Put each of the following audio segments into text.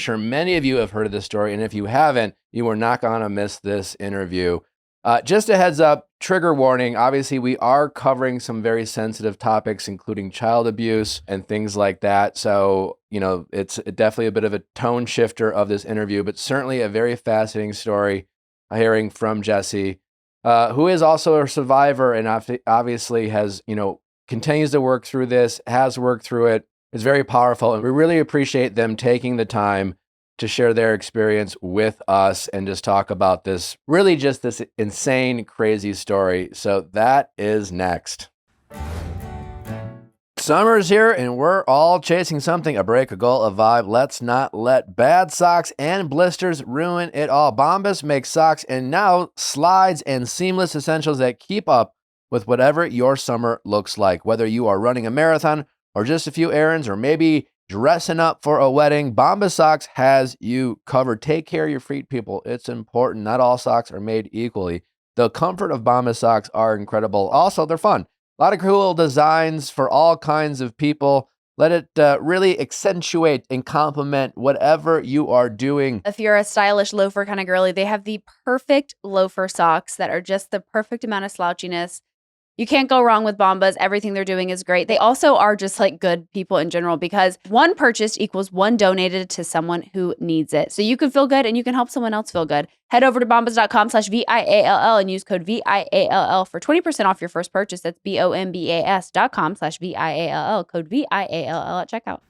sure many of you have heard of this story, and if you haven't, you are not going to miss this interview. Just a heads up, trigger warning. Obviously, we are covering some very sensitive topics, including child abuse and things like that. So, it's definitely a bit of a tone shifter of this interview, but certainly a very fascinating story hearing from Jessi, who is also a survivor and obviously has, continues to work through this, has worked through it. It's very powerful. And we really appreciate them taking the time to share their experience with us and just talk about this, really just this insane, crazy story. So that is next. Summer's here and we're all chasing something, a break, a goal, a vibe. Let's not let bad socks and blisters ruin it all. Bombas makes socks and now slides and seamless essentials that keep up with whatever your summer looks like. Whether you are running a marathon or just a few errands or maybe dressing up for a wedding, Bombas Socks has you covered. Take care of your feet, people. It's important. Not all socks are made equally. The comfort of Bombas Socks are incredible. Also, they're fun. A lot of cool designs for all kinds of people. Let it really accentuate and complement whatever you are doing. If you're a stylish loafer kind of girly, they have the perfect loafer socks that are just the perfect amount of slouchiness. You can't go wrong with Bombas. Everything they're doing is great. They also are just like good people in general because one purchased equals one donated to someone who needs it. So you can feel good and you can help someone else feel good. Head over to bombas.com/VIALL and use code VIALL for 20% off your first purchase. That's BOMBAS.com/VIALL, code VIALL at checkout.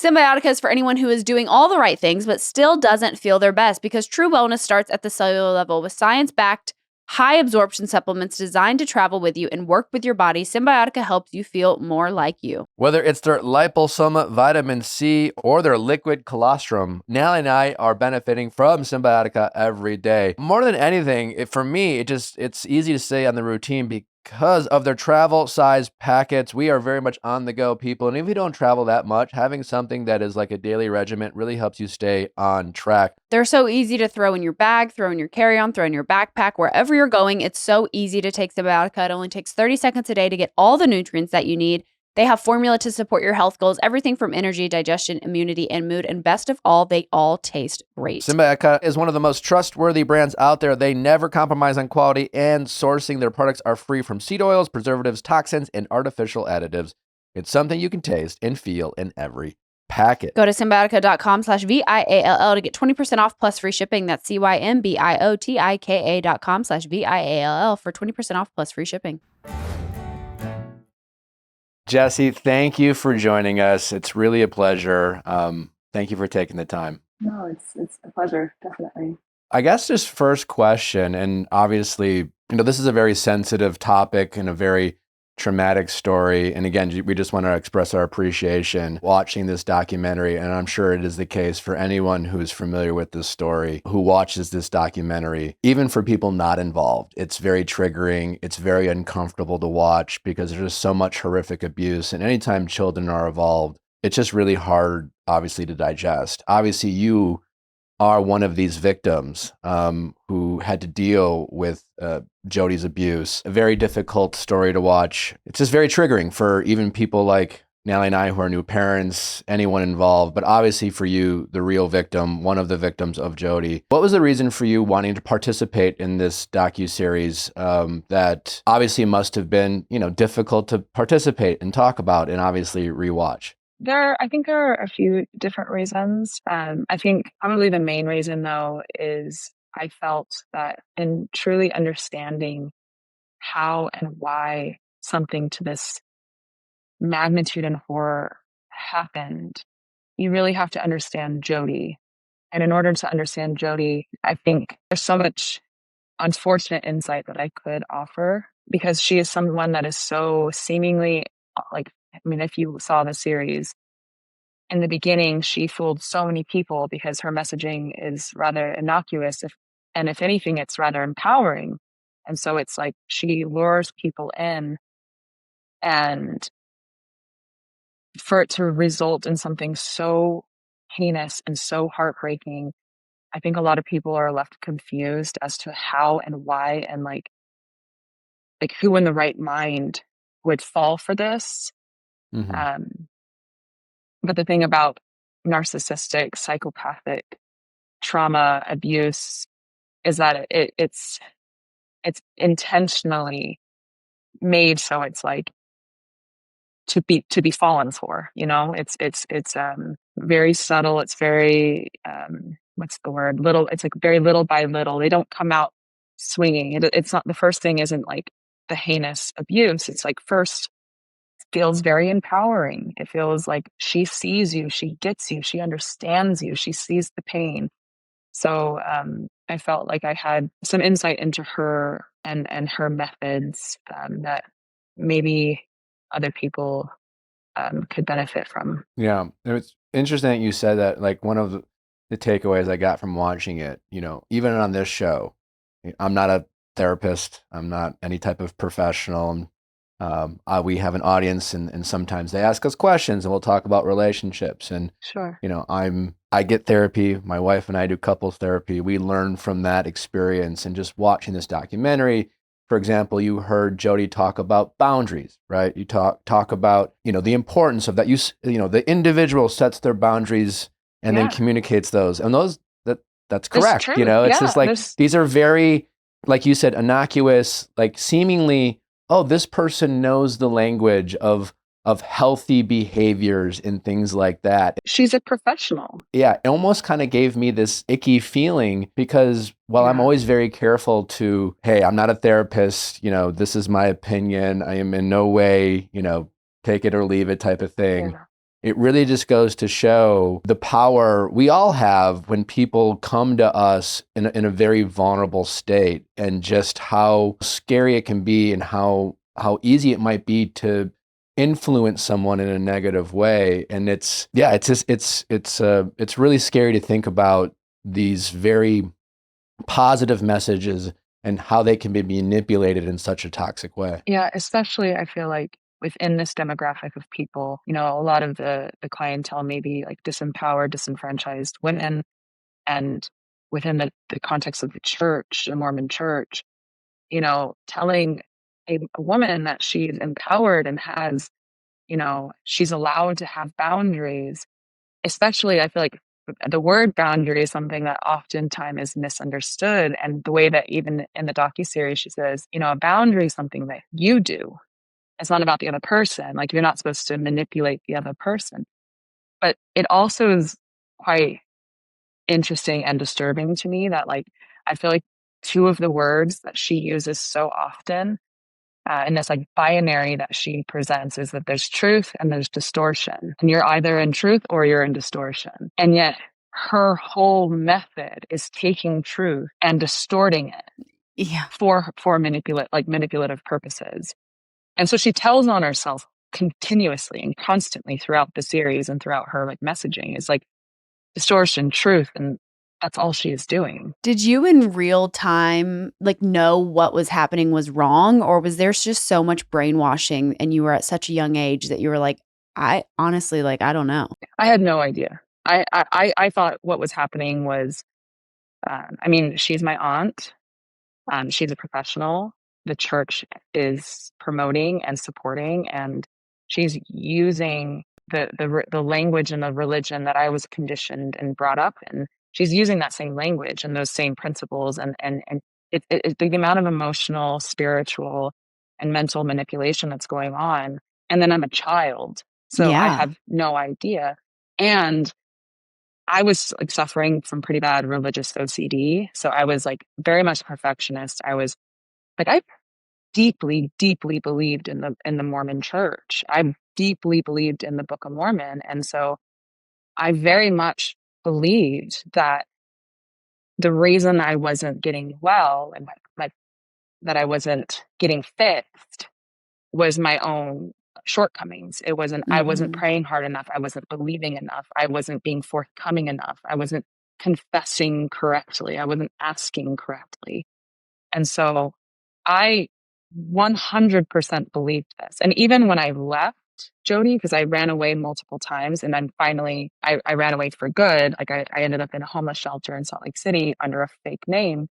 Symbiotica is for anyone who is doing all the right things but still doesn't feel their best because true wellness starts at the cellular level with science-backed high absorption supplements designed to travel with you and work with your body. Symbiotica helps you feel more like you. Whether it's their liposome vitamin C or their liquid colostrum, Nally and I are benefiting from Symbiotica every day. More than anything, for me, it's easy to stay on the routine because of their travel size packets. We are very much on the go people. And if you don't travel that much, having something that is like a daily regimen really helps you stay on track. They're so easy to throw in your bag, throw in your carry-on, throw in your backpack, wherever you're going. It's so easy to take Symbiotica. It only takes 30 seconds a day to get all the nutrients that you need. They have formula to support your health goals, everything from energy, digestion, immunity, and mood. And best of all, they all taste great. Symbiotica is one of the most trustworthy brands out there. They never compromise on quality and sourcing. Their products are free from seed oils, preservatives, toxins, and artificial additives. It's something you can taste and feel in every packet. Go to symbiotica.com/VIALL to get 20% off plus free shipping. That's CYMBIOTIKA.com/VIALL for 20% off plus free shipping. Jessi, thank you for joining us. It's really a pleasure. Thank you for taking the time. No, it's a pleasure, definitely. I guess just first question, and obviously, this is a very sensitive topic and a very traumatic story. And again, we just want to express our appreciation watching this documentary. And I'm sure it is the case for anyone who's familiar with this story, who watches this documentary, even for people not involved. It's very triggering. It's very uncomfortable to watch because there's just so much horrific abuse. And anytime children are involved, it's just really hard, obviously, to digest. Obviously, you are one of these victims who had to deal with Jodi's abuse. A very difficult story to watch. It's just very triggering for even people like Nally and I who are new parents, anyone involved, but obviously for you, the real victim, one of the victims of Jodi. What was the reason for you wanting to participate in this docuseries that obviously must have been, difficult to participate and talk about and obviously rewatch? I think there are a few different reasons. I think probably the main reason, though, is I felt that in truly understanding how and why something to this magnitude and horror happened, you really have to understand Jodi. And in order to understand Jodi, I think there's so much unfortunate insight that I could offer because she is someone that is so seemingly if you saw the series, in the beginning, she fooled so many people because her messaging is rather innocuous. If anything, it's rather empowering. And so it's like she lures people in, and for it to result in something so heinous and so heartbreaking, I think a lot of people are left confused as to how and why and like who in the right mind would fall for this. Mm-hmm. But the thing about narcissistic, psychopathic trauma abuse is that it's intentionally made so it's like to be fallen for, you know. It's very subtle. It's very what's the word, little. It's like very little by little. They don't come out swinging. It's not, the first thing isn't like the heinous abuse. It's like first feels very empowering. It feels like she sees you, she gets you, she understands you, she sees the pain. So I felt like I had some insight into her and her methods that maybe other people could benefit from. Yeah, it's interesting that you said that. Like one of the takeaways I got from watching it, you know, even on this show, I'm not a therapist. I'm not any type of professional. We have an audience, and sometimes they ask us questions, and we'll talk about relationships. And Sure. you know, I get therapy. My wife and I do couples therapy. We learn from that experience, and just watching this documentary. For example, you heard Jodi talk about boundaries, right? You talk about, you know, the importance of that. You know, the individual sets their boundaries and then Yeah. communicates those, and that's That's correct. true. You know, it's Yeah, just like these are very, like you said, innocuous, like seemingly, oh, this person knows the language of healthy behaviors and things like that. she's a professional. Yeah, it almost kind of gave me this icky feeling because while I'm Yeah. always very careful to, hey, I'm not a therapist, you know, this is my opinion. I am in no way, you know, take it or leave it type of thing. Yeah. It really just goes to show the power we all have when people come to us in a very vulnerable state, and just how scary it can be, and how easy it might be to influence someone in a negative way. And it's just it's really scary to think about these very positive messages and how they can be manipulated in such a toxic way. Yeah, especially I feel like within this demographic of people, you know, a lot of the clientele may be like disempowered, disenfranchised women. And within the context of the church, the Mormon church, you know, telling a woman that she's empowered and has, you know, she's allowed to have boundaries. Especially, I feel like the word boundary is something that oftentimes is misunderstood. And the way that even in the docuseries, she says, you know, a boundary is something that you do. It's not about the other person. Like, you're not supposed to manipulate the other person. But it also is quite interesting and disturbing to me that, like, I feel like two of the words that she uses so often in this like binary that she presents is that there's truth and there's distortion, and you're either in truth or you're in distortion. And yet her whole method is taking truth and distorting it Yeah. for manipulative purposes. And so she tells on herself continuously and constantly throughout the series, and throughout her like messaging is like distortion, truth, and that's all she is doing. Did you in real time like know what was happening was wrong, or was there just so much brainwashing and you were at such a young age that you were like, I honestly, like, I don't know. I had no idea. I thought what was happening was, I mean, she's my aunt. She's a professional. The church is promoting and supporting, and she's using the language and the religion that I was conditioned and brought up in. She's using that same language and those same principles, and the amount of emotional, spiritual, and mental manipulation that's going on. And then I'm a child, so I Yeah. have no idea. And I was like suffering from pretty bad religious OCD. So I was like very much a perfectionist. I was like, I deeply, deeply believed in the Mormon church. I deeply believed in the Book of Mormon. And so I very much believed that the reason I wasn't getting well and that I wasn't getting fixed was my own shortcomings. I wasn't Mhm. praying hard enough. I wasn't believing enough. I wasn't being forthcoming enough. I wasn't confessing correctly. I wasn't asking correctly. And so I 100% believed this. And even when I left Jodi, because I ran away multiple times, and then finally I ran away for good. Like I ended up in a homeless shelter in Salt Lake City under a fake name.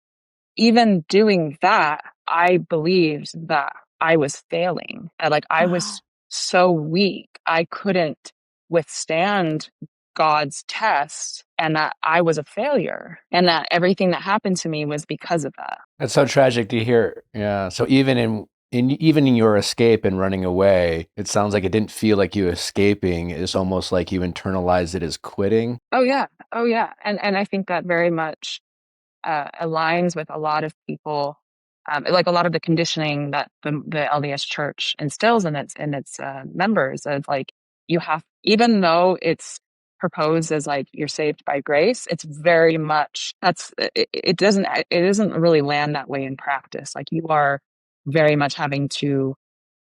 Even doing that, I believed that I was failing. Like I was so weak. I couldn't withstand God's test and that I was a failure and that everything that happened to me was because of that. That's so tragic to hear. Yeah. So even even in your escape and running away, it sounds like it didn't feel like you escaping. It's almost like you internalized it as quitting. Oh yeah. Oh yeah. And I think that very much aligns with a lot of people, like a lot of the conditioning that the LDS Church instills in its members. Of like, you have, even though it's proposed as like you're saved by grace, it's very much it doesn't really land that way in practice. Like, you are very much having to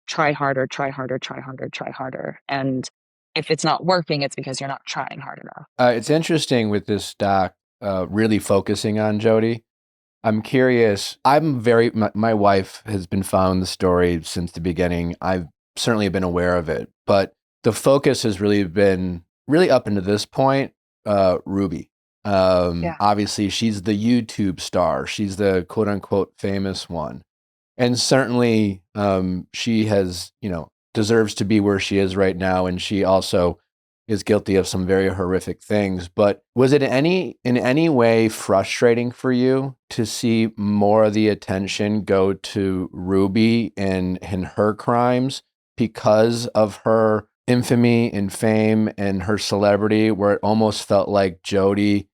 try harder, try harder, try harder, try harder, and if it's not working, it's because you're not trying hard enough. It's interesting with this doc really focusing on Jodi. I'm curious. My wife has been following the story since the beginning. I've certainly been aware of it, but the focus has really been up until this point, Ruby. Yeah. Obviously she's the YouTube star. She's the quote unquote famous one. And certainly she has, deserves to be where she is right now. And she also is guilty of some very horrific things. But was it in any way frustrating for you to see more of the attention go to Ruby and her crimes because of her infamy and fame and her celebrity, where it almost felt like Jodi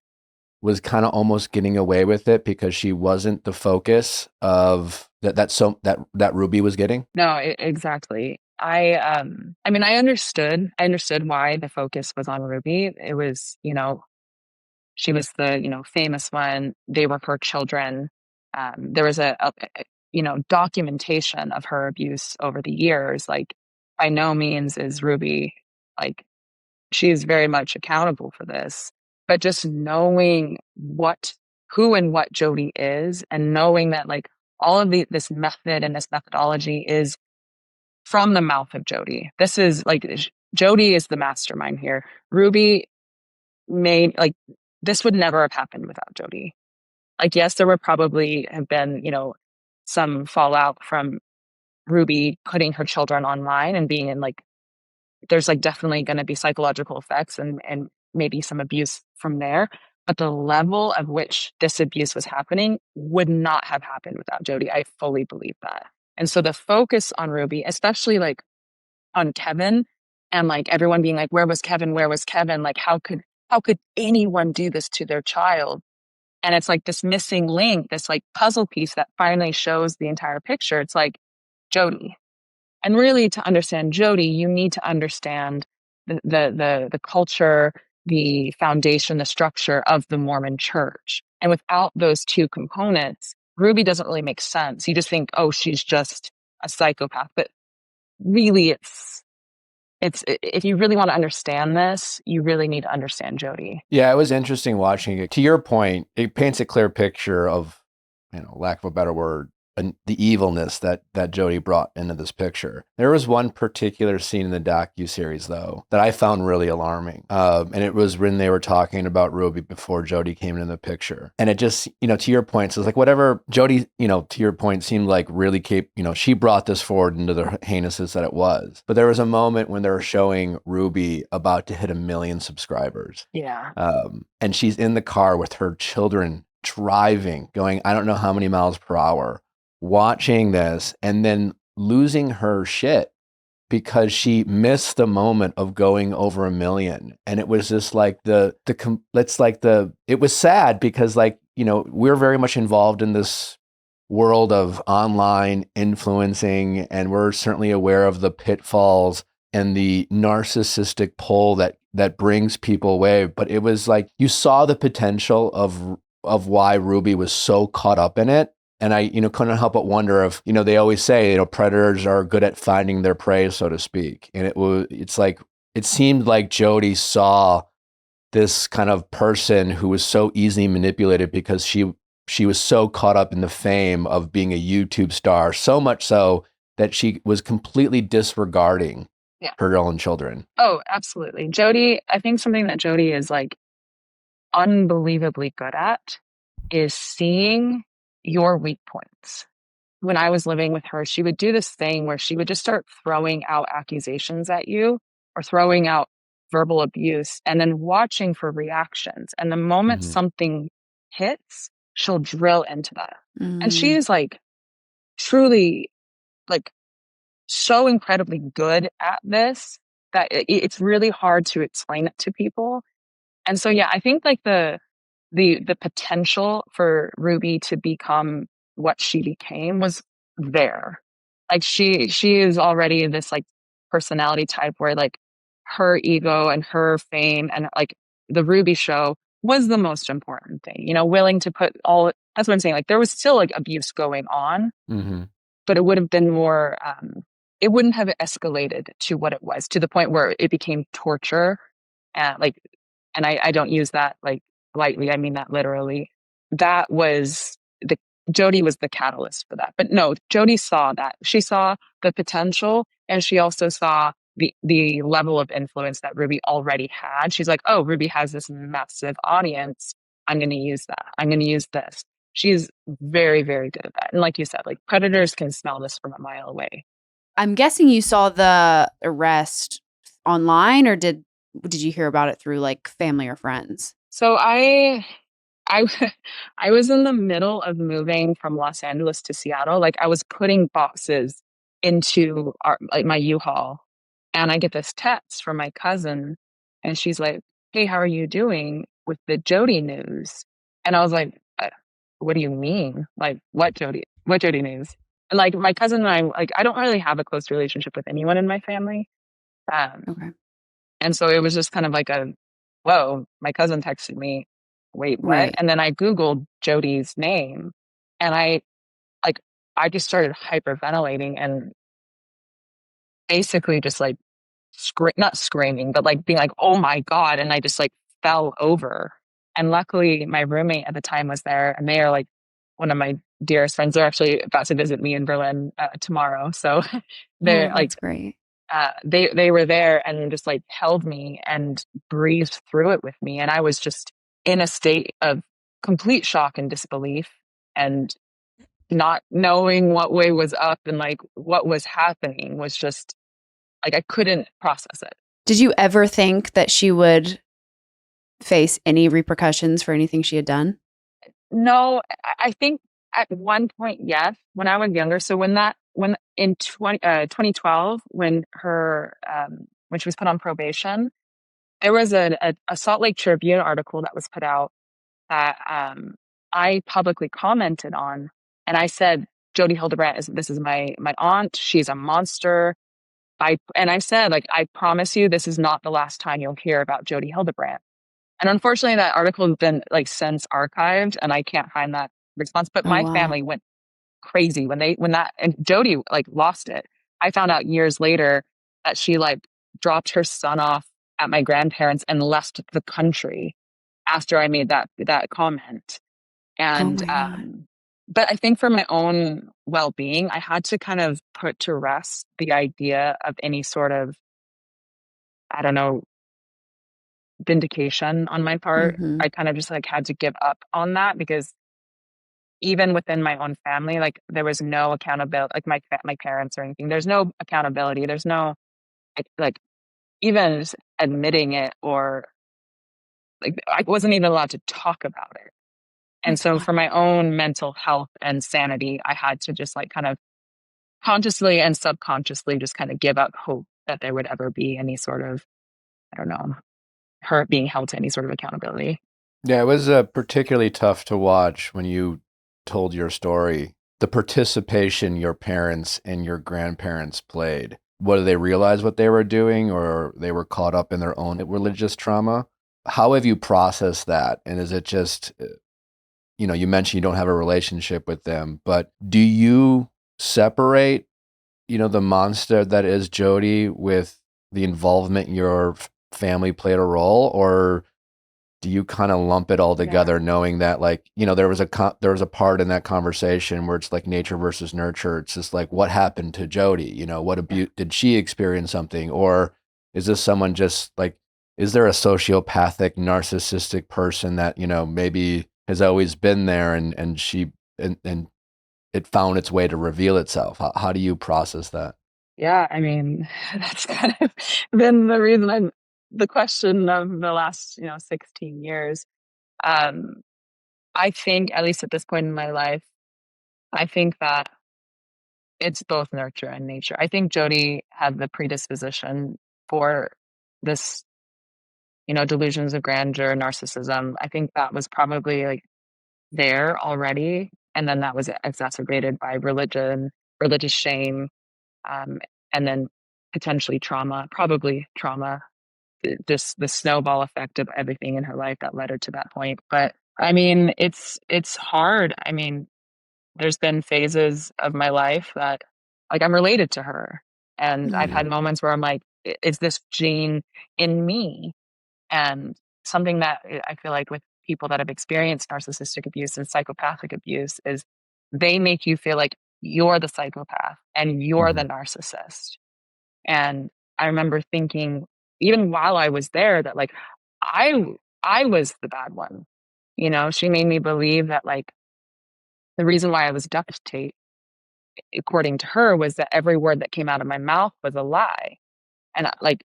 was kind of almost getting away with it because she wasn't the focus of that Ruby was getting? No, exactly. I mean, I understood why the focus was on Ruby. It was, she was the, famous one. They were her children. There was documentation of her abuse over the years. Like, by no means is Ruby, like, she's very much accountable for this, but just knowing who and what Jodi is, and knowing that, like, all of this method and this methodology is from the mouth of Jodi. This is like, Jodi is the mastermind here. Ruby made, like, this would never have happened without Jodi. Like, yes, there would probably have been, some fallout from Ruby putting her children online and being in, like, there's like definitely going to be psychological effects and maybe some abuse from there. But the level of which this abuse was happening would not have happened without Jodi. I fully believe that. And so the focus on Ruby, especially like on Kevin, and like everyone being like, where was Kevin? Where was Kevin? Like, how could anyone do this to their child? And it's like this missing link, this like puzzle piece that finally shows the entire picture. It's like, Jodi. And really, to understand Jodi, you need to understand the culture, the foundation, the structure of the Mormon church. And without those two components, Ruby doesn't really make sense. You just think, oh, she's just a psychopath. But really, it's if you really want to understand this, you really need to understand Jodi. Yeah, it was interesting watching it. To your point, it paints a clear picture of, lack of a better word, the evilness that Jodi brought into this picture. There was one particular scene in the docuseries, though, that I found really alarming. And it was when they were talking about Ruby before Jodi came into the picture. And it just, to your point, so it's like whatever Jodi, to your point, seemed like really she brought this forward into the heinousness that it was. But there was a moment when they were showing Ruby about to hit 1 million subscribers. Yeah. And she's in the car with her children driving, going, I don't know how many miles per hour, watching this, and then losing her shit because she missed the moment of going over 1 million. And it was just like it was sad because, like, we're very much involved in this world of online influencing, and we're certainly aware of the pitfalls and the narcissistic pull that brings people away. But it was like you saw the potential of why Ruby was so caught up in it. And I, couldn't help but wonder if, they always say, predators are good at finding their prey, so to speak. And it seemed like Jodi saw this kind of person who was so easily manipulated because she was so caught up in the fame of being a YouTube star, so much so that she was completely disregarding her own children. Oh, absolutely. Jodi, I think something that Jodi is like unbelievably good at is seeing your weak points. When I was living with her, she would do this thing where she would just start throwing out accusations at you or throwing out verbal abuse and then watching for reactions. And the moment Mhm. something hits, she'll drill into that. And she Mm. is like truly like so incredibly good at this that it's really hard to explain it to people. And so, yeah, I think like the potential for Ruby to become what she became was there. Like she is already this like personality type where like her ego and her fame and like the Ruby show was the most important thing, you know, willing to put all, that's what I'm saying. Like there was still like abuse going on, Mhm. but it would have been more, it wouldn't have escalated to what it was, to the point where it became torture. Like, and I don't use that like lightly. I mean that literally. That was the Jodi was the catalyst for that. But no, Jodi saw that. She saw the potential, and she also saw the level of influence that Ruby already had. She's like, oh, Ruby has this massive audience. I'm going to use that. I'm going to use this. She's very, very good at that. And like you said, like predators can smell this from a mile away. I'm guessing you saw the arrest online, or did you hear about it through like family or friends? So I I was in the middle of moving from Los Angeles to Seattle. Like I was putting boxes into like my U-Haul, and I get this text from my cousin, and she's like, "Hey, how are you doing with the Jodi news?" And I was like, "What do you mean? Like what Jodi? What Jodi news?" And like my cousin and I, like I don't really have a close relationship with anyone in my family. Um, Okay. and so it was just kind of like a, whoa, my cousin texted me, wait, what? Right. And then I Googled Jodi's name, and like, I just started hyperventilating and basically just like not screaming, but like being like, oh my God. And I just like fell over. And luckily my roommate at the time was there, and they are like one of my dearest friends. They're actually about to visit me in Berlin tomorrow. So Oh, they're like, that's great. they were there and just like held me and breathed through it with me, and I was just in a state of complete shock and disbelief, and not knowing what way was up and like what was happening was just like I couldn't process it. Did you ever think that she would face any repercussions for anything she had done? No, I think at one point, yes, when I was younger. So when in 2012, when she was put on probation, there was a Salt Lake Tribune article that was put out that I publicly commented on, and I said, Jodi Hildebrant this is my aunt. She's a monster. I said, like, I promise you, this is not the last time you'll hear about Jodi Hildebrant. And unfortunately, that article has been like since archived, and I can't find that response. But Oh, my wow. family went crazy when that, and Jodi like lost it. I found out years later that she like dropped her son off at my grandparents and left the country after I made that comment. Oh And my God. but I think for my own well-being, I had to kind of put to rest the idea of any sort of, I don't know, vindication on my part. Mm-hmm. I kind of just like had to give up on that, because even within my own family, like there was no accountability, like my parents or anything. There's no accountability. There's no like even just admitting it, or like I wasn't even allowed to talk about it. And That's so wild. for my own mental health and sanity, I had to just like kind of consciously and subconsciously just kind of give up hope that there would ever be any sort of, I don't know, her being held to any sort of accountability. Yeah, it was particularly tough to watch when you told your story. The participation your parents and your grandparents played. Whether they realized what they were doing or they were caught up in their own religious trauma. How have you processed that? And is it just, you mentioned you don't have a relationship with them, but do you separate, the monster that is Jodi with the involvement your family played a role, or do you kind of lump it all Yeah. together, knowing that, like, there was a part in that conversation where it's like nature versus nurture. It's just like, what happened to Jodi? What Yeah. abuse did she experience something, or is this someone just like, is there a sociopathic, narcissistic person that maybe has always been there, and she and it found its way to reveal itself? How do you process that? Yeah. I mean, that's kind of been the reason the question of the last, 16 years. Um, I think, at least at this point in my life, I think that it's both nurture and nature. I think Jodi had the predisposition for this, delusions of grandeur, narcissism. I think that was probably like there already. And then that was exacerbated by religion, religious shame, um, and then potentially trauma, probably trauma, just the snowball effect of everything in her life that led her to that point. But I mean, it's hard. I mean, there's been phases of my life that like I'm related to her. And I've had moments where I'm like, is this gene in me? And something that I feel like with people that have experienced narcissistic abuse and psychopathic abuse is they make you feel like you're the psychopath and you're the narcissist. And I remember thinking, even while I was there, that like I I was the bad one. She made me believe that like the reason why I was duct tape, according to her, was that every word that came out of my mouth was a lie. And like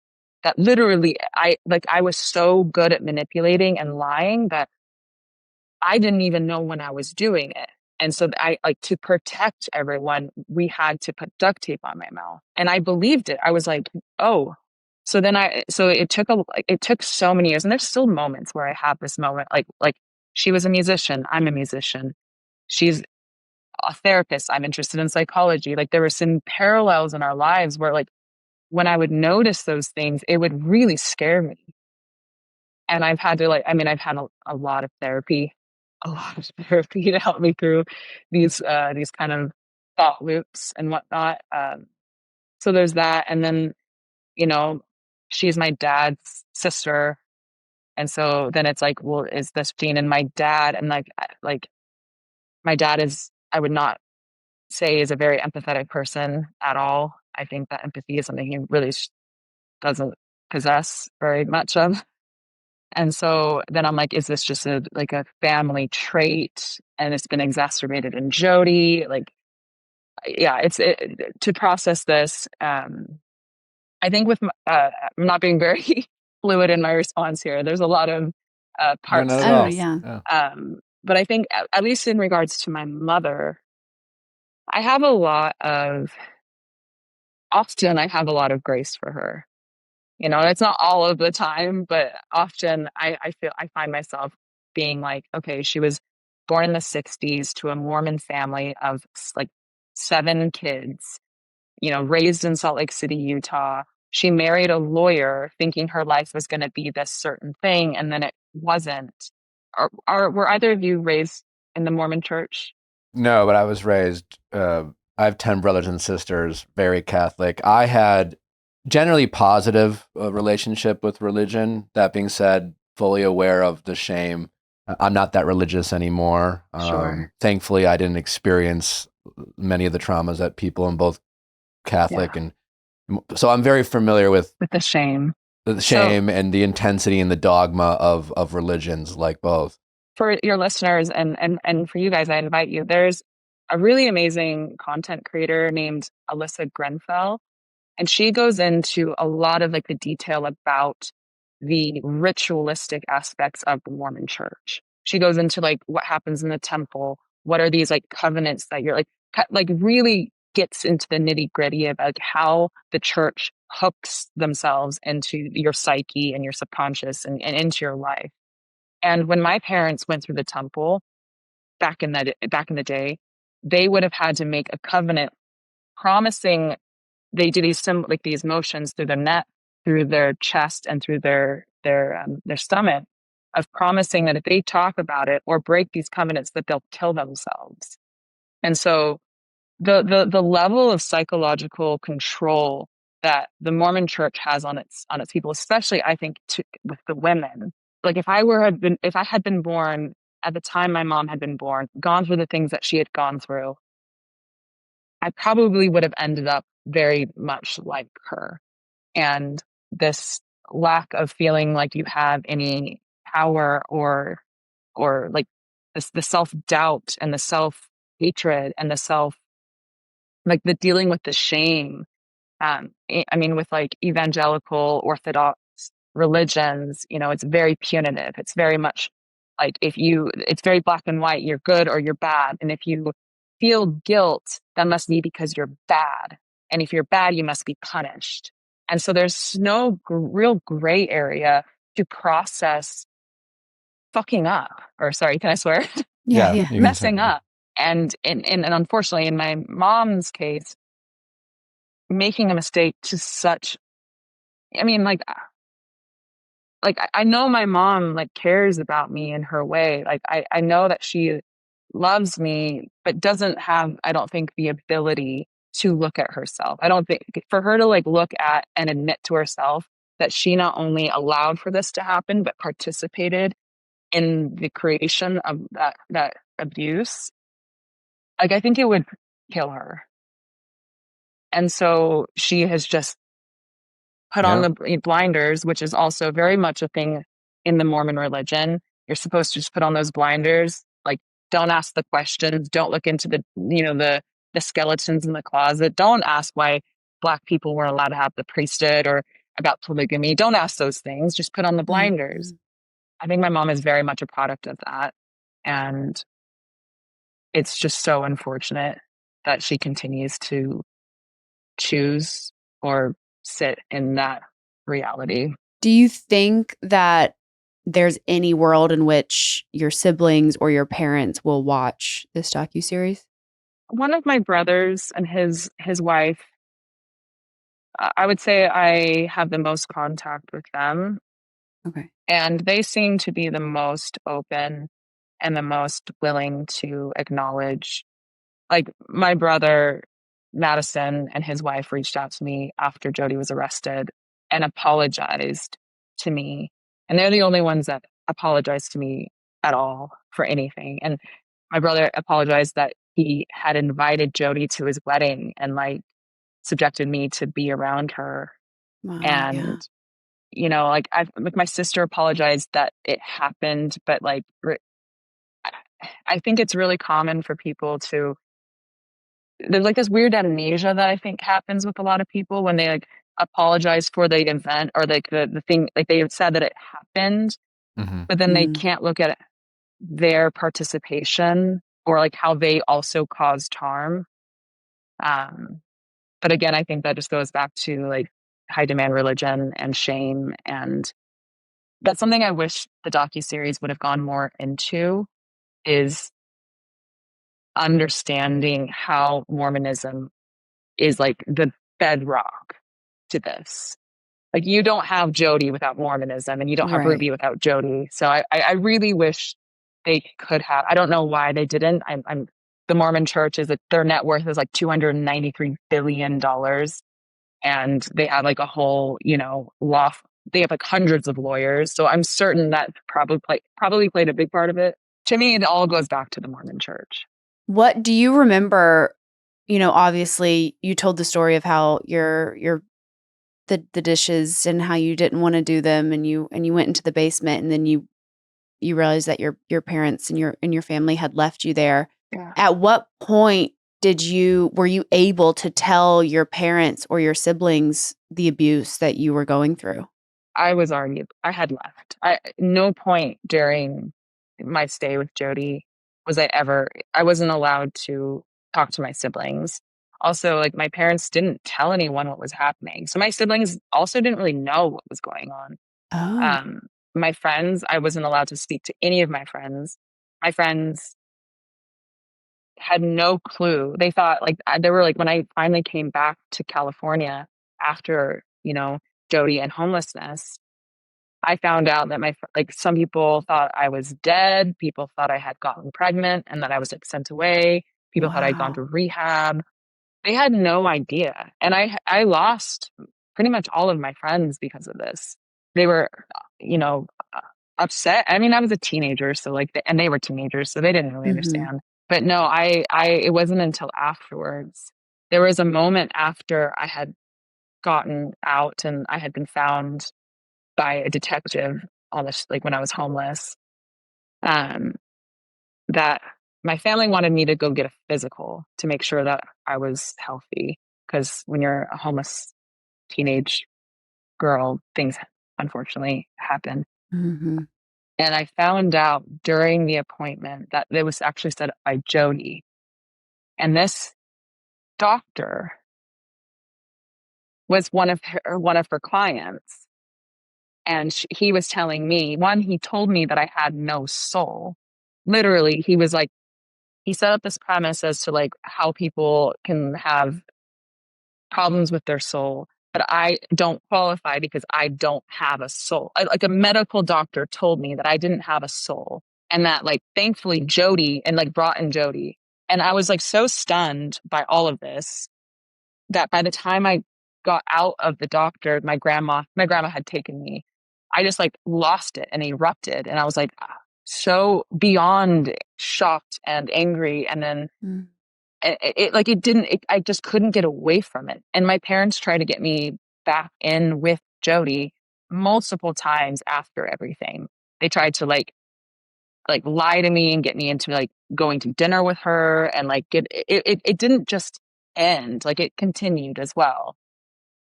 that literally I was so good at manipulating and lying that I didn't even know when I was doing it. And so I like to protect everyone, we had to put duct tape on my mouth. And I believed it. I was like, oh. So it took so many years. And there's still moments where I have this moment, like she was a musician, I'm a musician. She's a therapist, I'm interested in psychology. Like there were some parallels in our lives where like when I would notice those things, it would really scare me. And I've had to I've had a lot of therapy, to help me through these kind of thought loops and whatnot. So there's that. And then, you know, she's my dad's sister. And so then it's like, well, is this gene in my dad? And like my dad is, I would not say is a very empathetic person at all. I think that empathy is something he really doesn't possess very much of. And so then I'm like, is this just a family trait and it's been exacerbated in Jodi? Like, yeah, to process this. I think I'm not being very fluid in my response here. There's a lot of No, parts not to at all. this. Yeah. But I think at least in regards to my mother, often I have a lot of grace for her. It's not all of the time, but often I find myself being like, okay, she was born in the 60s to a Mormon family of like 7 kids, raised in Salt Lake City, Utah. She married a lawyer thinking her life was going to be this certain thing, and then it wasn't. Were either of you raised in the Mormon church? No, but I was raised, I have 10 brothers and sisters, very Catholic. I had generally positive relationship with religion. That being said, fully aware of the shame. I'm not that religious anymore. Sure. Thankfully, I didn't experience many of the traumas that people in both Catholic and so I'm very familiar with the shame. The shame and the intensity and the dogma of religions, like both. For your listeners and for you guys, I invite you. There's a really amazing content creator named Alyssa Grenfell, and she goes into a lot of like the detail about the ritualistic aspects of the Mormon church. She goes into like what happens in the temple, what are these like covenants that you're like really gets into the nitty gritty of like how the church hooks themselves into your psyche and your subconscious and into your life. And when my parents went through the temple back in the day, they would have had to make a covenant promising. They do these motions through their neck, through their chest, and through their stomach, of promising that if they talk about it or break these covenants, that they'll kill themselves. And so the level of psychological control that the Mormon church has on its people, especially I think with the women. Like if I had been born at the time my mom had been born, gone through the things that she had gone through, I probably would have ended up very much like her. And this lack of feeling like you have any power or like the self-doubt and the self-hatred and the dealing with the shame. I mean, with like evangelical Orthodox religions, it's very punitive. It's very much like it's very black and white. You're good or you're bad. And if you feel guilt, that must be because you're bad. And if you're bad, you must be punished. And so there's no real gray area to process fucking up, or sorry, can I swear? Yeah, You yeah. can Messing say- up. And unfortunately, in my mom's case, making a mistake to such, I mean, like I know my mom like cares about me in her way. Like I know that she loves me, but doesn't have, I don't think, the ability to look at herself. I don't think for her to like look at and admit to herself that she not only allowed for this to happen, but participated in the creation of that abuse. Like I think it would kill her. And so she has just put on the blinders, which is also very much a thing in the Mormon religion. You're supposed to just put on those blinders, like don't ask the questions, don't look into the skeletons in the closet, don't ask why Black people weren't allowed to have the priesthood or about polygamy. Don't ask those things. Just put on the blinders. I think my mom is very much a product of that, and it's just so unfortunate that she continues to choose or sit in that reality. Do you think that there's any world in which your siblings or your parents will watch this docuseries? One of my brothers and his wife, I would say I have the most contact with them, Okay. and they seem to be the most open and the most willing to acknowledge. Like my brother Madison and his wife reached out to me after Jodi was arrested and apologized to me. And they're the only ones that apologized to me at all for anything. And my brother apologized that he had invited Jodi to his wedding and like subjected me to be around her. Wow. And, like my sister apologized that it happened, but like, I think it's really common for people to, there's like this weird amnesia that I think happens with a lot of people when they like apologize for the event or like the thing, like they have said that it happened, but then they can't look at their participation or like how they also caused harm. But again, I think that just goes back to like high demand religion and shame. And that's something I wish the docuseries would have gone more into, is understanding how Mormonism is like the bedrock to this. Like you don't have Jodi without Mormonism, and you don't have Right. Ruby without Jodi. So I really wish they could have. I don't know why they didn't. I'm the Mormon Church is their net worth is like $293 billion, and they have like a whole law. They have like hundreds of lawyers. So I'm certain that probably played a big part of it. To me, it all goes back to the Mormon Church. What do you remember? Obviously you told the story of how the dishes and how you didn't want to do them, and you went into the basement, and then you realized that your parents and your family had left you there. Yeah. At what point were you able to tell your parents or your siblings the abuse that you were going through? I had left. No point during my stay with Jodi I wasn't allowed to talk to my siblings. Also, like my parents didn't tell anyone what was happening. So my siblings also didn't really know what was going on. Oh. My friends, I wasn't allowed to speak to any of my friends. My friends had no clue. They thought like they were like when I finally came back to California after, Jodi and homelessness, I found out that some people thought I was dead. People thought I had gotten pregnant and that I was like sent away. People thought I'd gone to rehab. They had no idea. And I lost pretty much all of my friends because of this. They were, upset. I mean, I was a teenager, so and they were teenagers, so they didn't really understand. But no, it wasn't until afterwards. There was a moment after I had gotten out and I had been found by a detective on this, like when I was homeless, that my family wanted me to go get a physical to make sure that I was healthy. Because when you're a homeless teenage girl, things unfortunately happened. Mm-hmm. And I found out during the appointment that it was actually set up by Jodi. And this doctor was one of her clients. And he was telling me, he told me that I had no soul. Literally, he was like, he set up this premise as to like how people can have problems with their soul, but I don't qualify because I don't have a soul. Like a medical doctor told me that I didn't have a soul, and that like thankfully Jodi and like brought in Jodi. And I was like so stunned by all of this that by the time I got out of the doctor, my grandma had taken me. I just like lost it and erupted. And I was like so beyond shocked and angry. And then I just couldn't get away from it. And my parents tried to get me back in with Jodi multiple times after everything. They tried to like lie to me and get me into like going to dinner with her, and like it didn't just end, like it continued as well.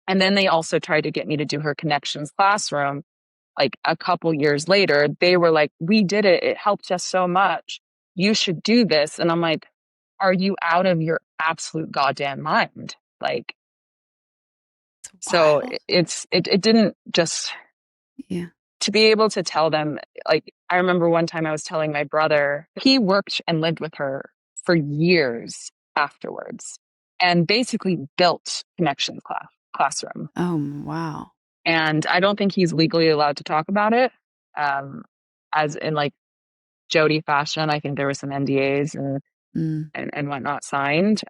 And then they also tried to get me to do her connections classroom. Like a couple years later, they were like, we did it. It helped us so much. You should do this. And I'm like, are you out of your absolute goddamn mind? Like, so it didn't just, to be able to tell them, like, I remember one time I was telling my brother, he worked and lived with her for years afterwards and basically built connections classroom. Oh, wow. And I don't think he's legally allowed to talk about it. As in like Jodi fashion, I think there were some NDAs and whatnot signed.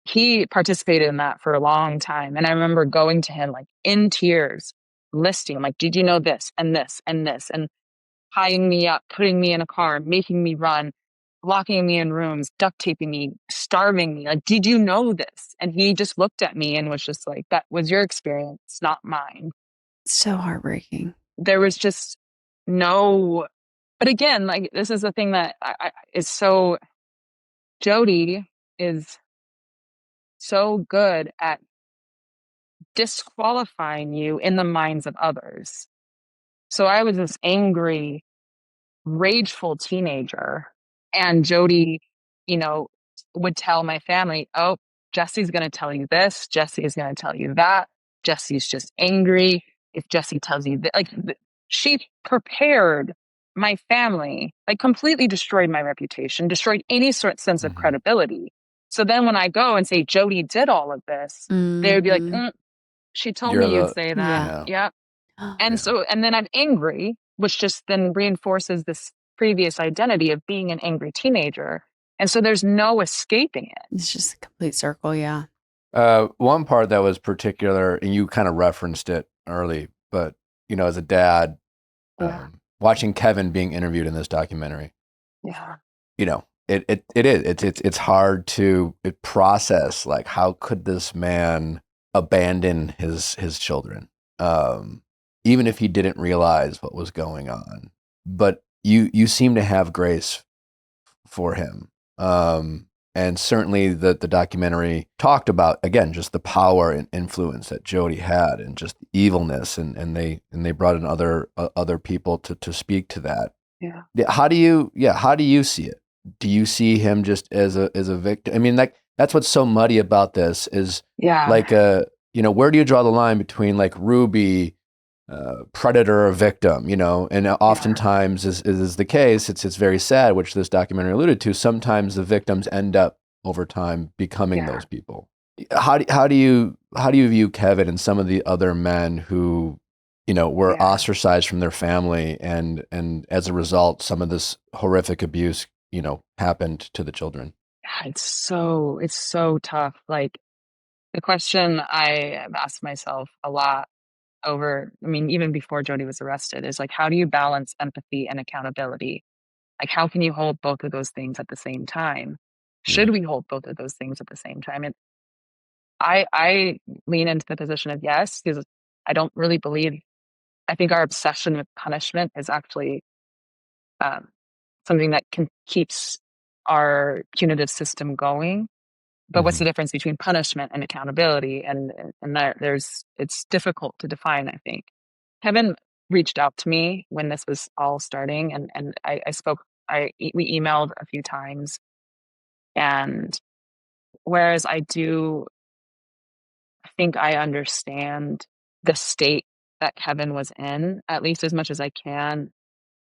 He participated in that for a long time. And I remember going to him like in tears, listing, I'm like, did you know this and this and this? And tying me up, putting me in a car, making me run, locking me in rooms, duct taping me, starving me. Like, did you know this? And he just looked at me and was just like, that was your experience, not mine. So heartbreaking. There was just no, but again, like, this is the thing that is so, Jodi is so good at disqualifying you in the minds of others. So I was this angry, rageful teenager, and Jodi, would tell my family, oh, Jessi's going to tell you this, Jessi is going to tell you that, Jessi's just angry. If Jessi tells you that, like, she prepared my family, like completely destroyed my reputation, destroyed any sort of sense of credibility. So then when I go and say Jodi did all of this, they would be like, she told me you'd say that. Yeah. And so, and then I'm angry, which just then reinforces this previous identity of being an angry teenager. And so there's no escaping it. It's just a complete circle. Yeah. One part that was particular, and you kind of referenced it early, but as a dad, watching Kevin being interviewed in this documentary, it's hard to process, like, how could this man abandon his children, even if he didn't realize what was going on. But you seem to have grace for him. And certainly the documentary talked about, again, just the power and influence that Jodi had, and just the evilness, and they brought in other people to speak to that. Yeah. How do you see it? Do you see him just as a victim? I mean, like, that's what's so muddy about this is, like, where do you draw the line between like Ruby, predator or victim, and oftentimes is the case, it's very sad, which this documentary alluded to, sometimes the victims end up over time becoming those people. How do you view Kevin and some of the other men who were ostracized from their family, and as a result some of this horrific abuse happened to the children? It's so tough. Like, the question I have asked myself a lot even before Jodi was arrested, is like, how do you balance empathy and accountability? Like, how can you hold both of those things at the same time? Should we hold both of those things at the same time? And I lean into the position of yes, because I don't really believe, I think our obsession with punishment is actually something that keeps our punitive system going. But what's the difference between punishment and accountability? And it's difficult to define, I think. Kevin reached out to me when this was all starting, and I spoke. We emailed a few times, and whereas I do think I understand the state that Kevin was in, at least as much as I can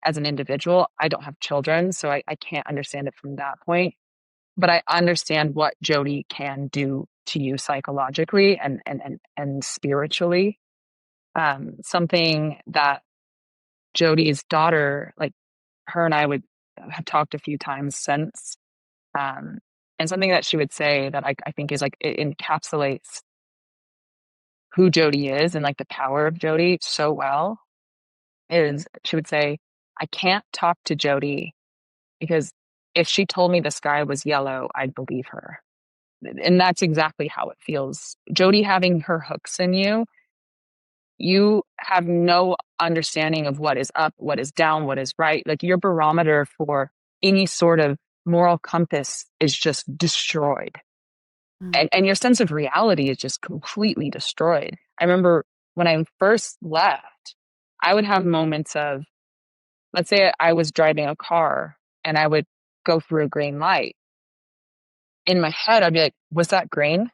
as an individual. I don't have children, so I can't understand it from that point. But I understand what Jodi can do to you psychologically and spiritually. Something that Jodi's daughter, like her and I would have talked a few times since. Um, and something that she would say that I think is like, it encapsulates who Jodi is and like the power of Jodi so well is she would say, I can't talk to Jodi because if she told me the sky was yellow, I'd believe her. And that's exactly how it feels. Jodi having her hooks in you, you have no understanding of what is up, what is down, what is right. Like your barometer for any sort of moral compass is just destroyed. And your sense of reality is just completely destroyed. I remember when I first left, I would have moments of, let's say I was driving a car and I would go through a green light. In my head, I'd be like, was that green?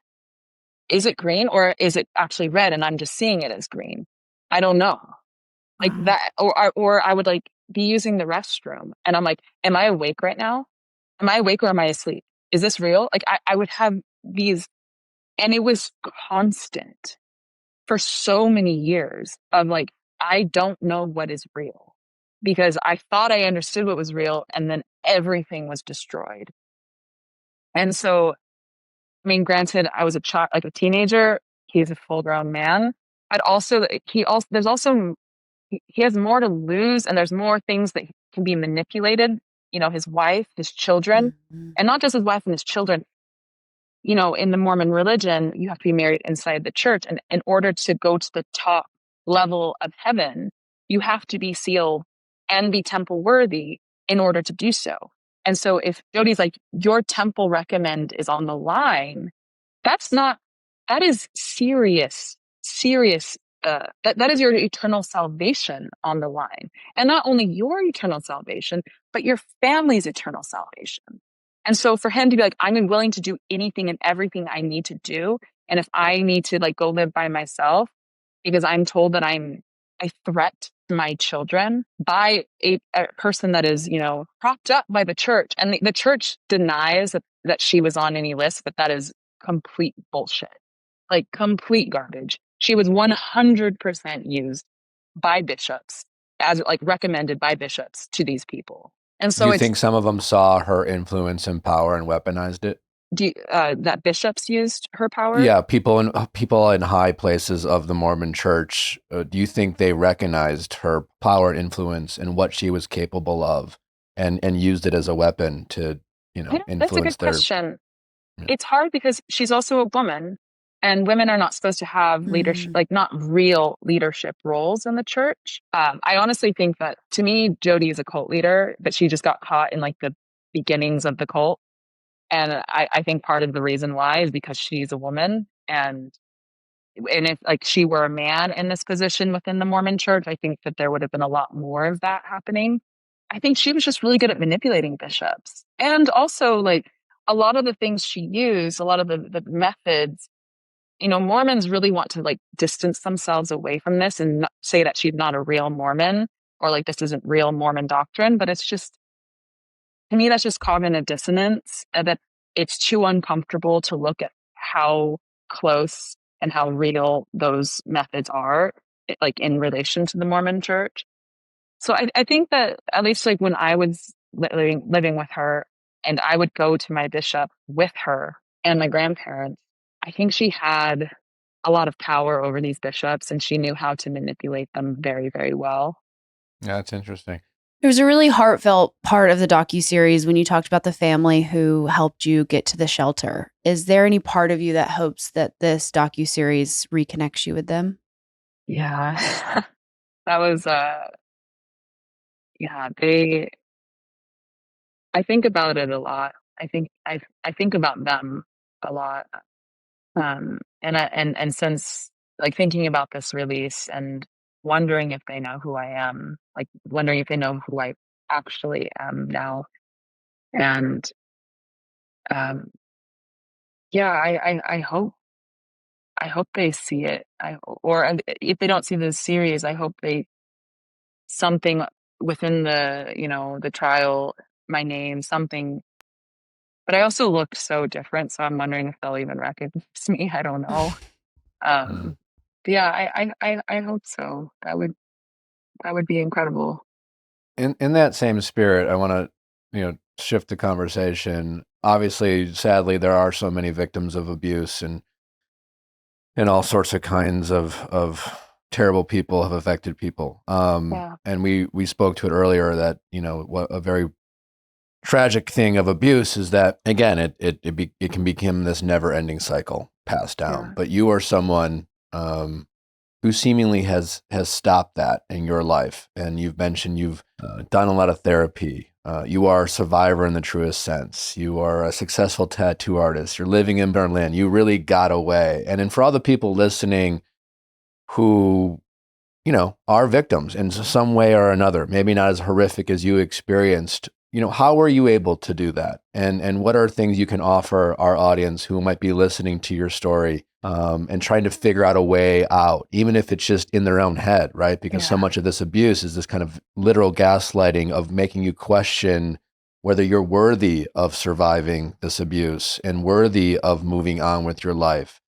Is it green or is it actually red and I'm just seeing it as green? I don't know. Like that, or I would like be using the restroom and I'm like, am I awake right now? Am I awake or am I asleep? Is this real? Like I would have these, and it was constant for so many years of like, I don't know what is real because I thought I understood what was real and then everything was destroyed. And so, I mean, granted, I was a child, like a teenager. He's a full grown man. I'd also, there's also, he has more to lose and there's more things that can be manipulated. You know, his wife, his children, and not just his wife and his children. You know, in the Mormon religion, you have to be married inside the church. And in order to go to the top level of heaven, you have to be sealed and be temple worthy in order to do so. And so if Jodi's like, your temple recommend is on the line, that is serious, serious. That is your eternal salvation on the line. And not only your eternal salvation, but your family's eternal salvation. And so for him to be like, I'm willing to do anything and everything I need to do. And if I need to like go live by myself because I'm told that I'm a threat to my children by a person that is, you know, propped up by the church. And the church denies that she was on any list, but that is complete bullshit, like complete garbage. She was 100% used by bishops as like recommended by bishops to these people. And Do so you it's, think some of them saw her influence and power and weaponized it? that bishops used her power. Yeah, people in high places of the Mormon Church. Do you think they recognized her power and influence and what she was capable of, and used it as a weapon to, That's a influence good their? question. Yeah. It's hard because she's also a woman and women are not supposed to have leadership, like not real leadership roles in the church. I honestly think that to me, Jodi is a cult leader, but she just got caught in like the beginnings of the cult. And I think part of the reason why is because she's a woman and if like she were a man in this position within the Mormon church, I think that there would have been a lot more of that happening. I think she was just really good at manipulating bishops. And also like a lot of the things she used, a lot of the methods, you know, Mormons really want to like distance themselves away from this and not, say that she's not a real Mormon or like this isn't real Mormon doctrine, but it's just, to me, that's just cognitive dissonance, that it's too uncomfortable to look at how close and how real those methods are, like in relation to the Mormon church. So I think that at least like when I was living with her and I would go to my bishop with her and my grandparents, I think she had a lot of power over these bishops and she knew how to manipulate them very, very well. Yeah, that's interesting. There was a really heartfelt part of the docuseries when you talked about the family who helped you get to the shelter. Is there any part of you that hopes that this docuseries reconnects you with them? Yeah. That was yeah, they I think about it a lot. I think about them a lot. And since like thinking about this release and wondering if they know who I am, like wondering if they know who I actually am now. And um, yeah, I hope they see it. Or if they don't see the series, I hope they something within the the trial, my name, something. But I also looked so different, so I'm wondering if they'll even recognize me. I don't know. Mm. But yeah, I hope so. That would be incredible. In that same spirit, I want to, shift the conversation. Obviously, sadly, there are so many victims of abuse, and all sorts of kinds of terrible people have affected people. Yeah, And we spoke to it earlier that what a very tragic thing of abuse is that, again, it can become this never ending cycle passed down. yeah, But you are someone who seemingly has stopped that in your life. And you've mentioned you've done a lot of therapy. You are a survivor in the truest sense. You are a successful tattoo artist. You're living in Berlin. You really got away. And then for all the people listening who, are victims in some way or another, maybe not as horrific as you experienced, how were you able to do that? And what are things you can offer our audience who might be listening to your story, and trying to figure out a way out, even if it's just in their own head, right? Because so yeah, much of this abuse is this kind of literal gaslighting of making you question whether you're worthy of surviving this abuse and worthy of moving on with your life.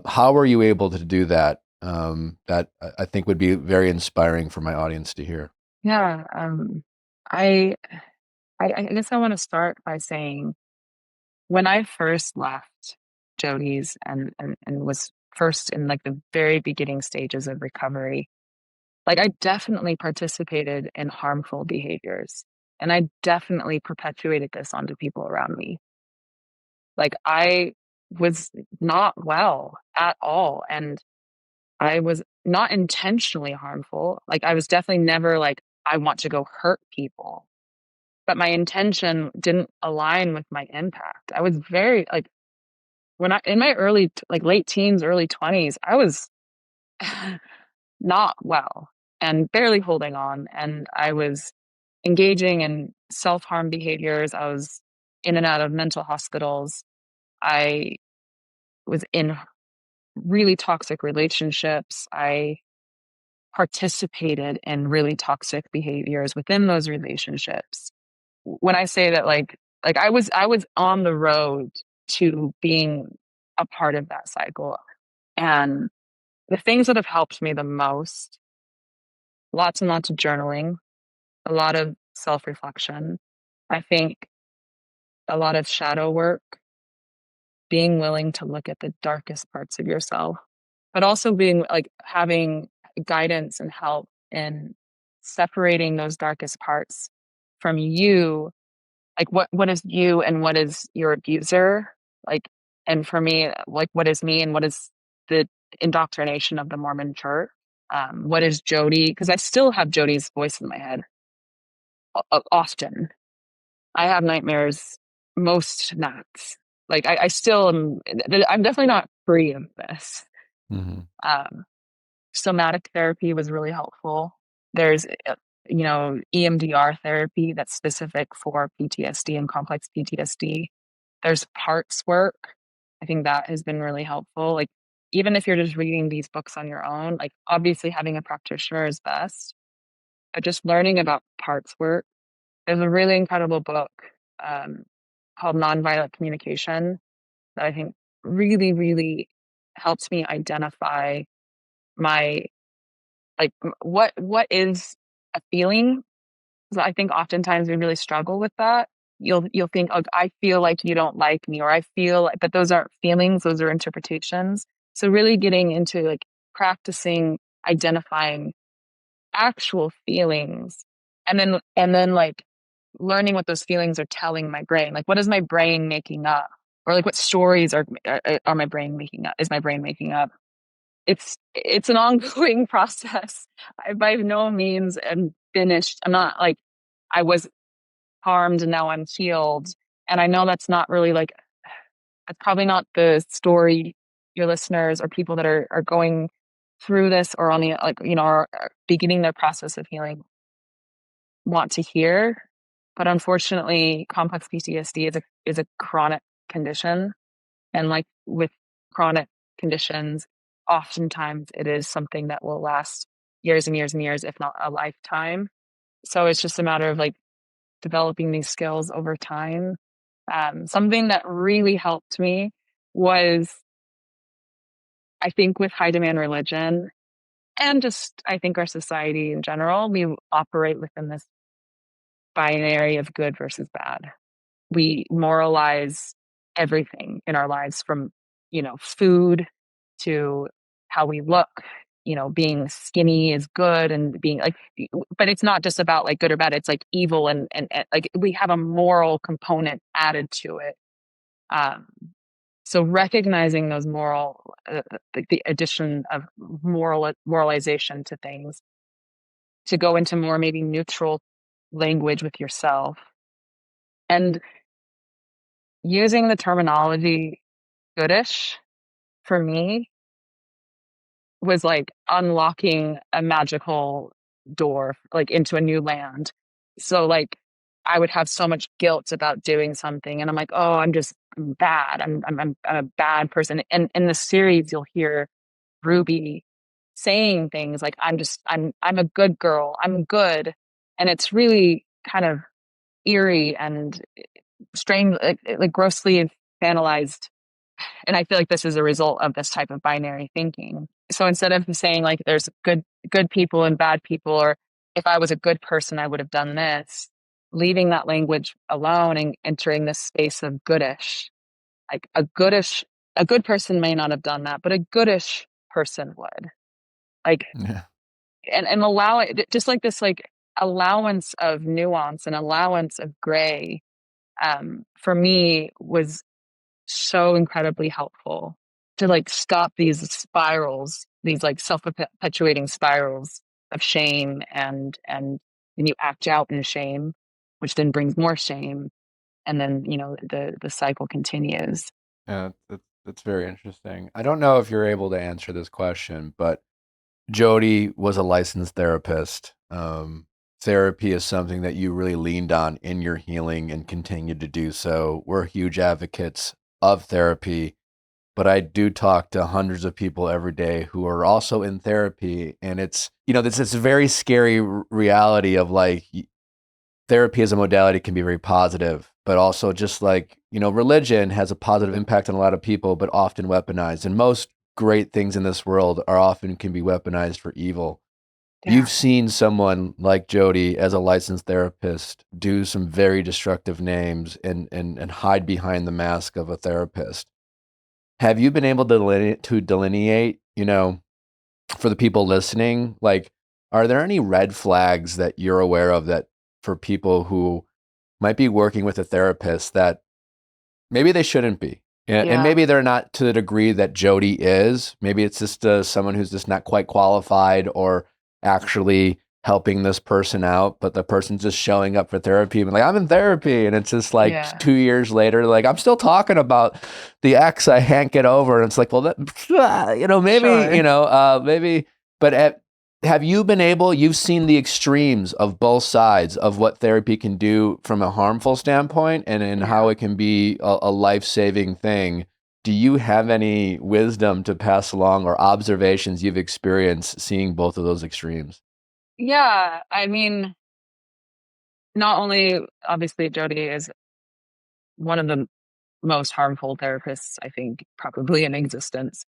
How were you able to do that? That I think would be very inspiring for my audience to hear. yeah. I I guess I want to start by saying when I first left Jodi's and was first in like the very beginning stages of recovery, like I definitely participated in harmful behaviors and I definitely perpetuated this onto people around me. Like I was not well at all and I was not intentionally harmful. Like I was definitely never like I want to go hurt people, but my intention didn't align with my impact. I was very like when I in my like late teens, early 20s, I was not well and barely holding on. And I was engaging in self harm behaviors. I was in and out of mental hospitals. I was in really toxic relationships. I participated in really toxic behaviors within those relationships. When I say that, like I was on the road to being a part of that cycle. And the things that have helped me the most, lots and lots of journaling, a lot of self reflection. I think a lot of shadow work, being willing to look at the darkest parts of yourself, but also being like having guidance and help in separating those darkest parts from you. Like what is you and what is your abuser? Like, and for me, like what is me and what is the indoctrination of the Mormon church? What is Jodi? Because I still have Jodi's voice in my head often. I have nightmares most nights. Like I still am. I'm definitely not free of this. Hmm. Um, Somatic therapy was really helpful. There's EMDR therapy that's specific for PTSD and complex PTSD. There's parts work. I think that has been really helpful. Like even if you're just reading these books on your own, like obviously having a practitioner is best, but just learning about parts work. There's a really incredible book um, called Nonviolent Communication that I think really, really helps me identify my like what is a feeling. So I think oftentimes we really struggle with that. You'll think, oh, I feel like you don't like me, or I feel like, but those aren't feelings; those are interpretations. So really getting into like practicing identifying actual feelings, and then like learning what those feelings are telling my brain. Like, what is my brain making up, or like what stories are my brain making up? Is my brain making up? It's an ongoing process. I by no means am finished. I'm not like I was harmed and now I'm healed. And I know that's not really like that's probably not the story your listeners or people that are going through this or on the, like, are beginning their process of healing want to hear. But unfortunately, complex PTSD is a chronic condition. And like with chronic conditions, oftentimes it is something that will last years and years and years, if not a lifetime. So it's just a matter of like developing these skills over time. Something that really helped me was, I think, with high demand religion and just, I think, our society in general, we operate within this binary of good versus bad. We moralize everything in our lives from, food to how we look. Being skinny is good and being like, but it's not just about like good or bad. It's like evil and like we have a moral component added to it. Um, so recognizing those moral, the addition of moralization to things, to go into more maybe neutral language with yourself, and using the terminology goodish for me was like unlocking a magical door, like into a new land. So like I would have so much guilt about doing something, and I'm like, oh, I'm bad. I'm a bad person. And in the series, you'll hear Ruby saying things like, I'm a good girl. I'm good. And it's really kind of eerie and strange, like grossly analyzed. And I feel like this is a result of this type of binary thinking. So instead of saying like there's good people and bad people, or if I was a good person, I would have done this, leaving that language alone and entering this space of goodish. Like a good person may not have done that, but a goodish person would. Like, Yeah. and allow it, just like this, like allowance of nuance and allowance of gray, for me was so incredibly helpful to like stop these spirals, these like self-perpetuating spirals of shame, and then you act out in shame, which then brings more shame, and then the cycle continues. Yeah, that's very interesting. I don't know if you're able to answer this question, but Jodi was a licensed therapist. Therapy is something that you really leaned on in your healing and continue to do so. We're huge advocates of therapy, but I do talk to hundreds of people every day who are also in therapy. And it's, this very scary reality of like therapy as a modality can be very positive, but also just like, religion has a positive impact on a lot of people, but often weaponized. And most great things in this world are often can be weaponized for evil. Yeah. You've seen someone like Jodi as a licensed therapist do some very destructive names and hide behind the mask of a therapist. Have you been able to delineate, for the people listening, like, are there any red flags that you're aware of that for people who might be working with a therapist that maybe they shouldn't be? And Yeah. maybe they're not to the degree that Jodi is. Maybe it's just someone who's just not quite qualified or actually helping this person out, but the person's just showing up for therapy and like, I'm in therapy. And it's just like Yeah. 2 years later, like, I'm still talking about the ex I can't get over. And it's like, well, that, maybe, Sure. maybe, but have you been able, you've seen the extremes of both sides of what therapy can do from a harmful standpoint and how Yeah. it can be a life-saving thing. Do you have any wisdom to pass along or observations you've experienced seeing both of those extremes? Yeah. I mean, not only obviously Jodi is one of the most harmful therapists, I think, probably in existence.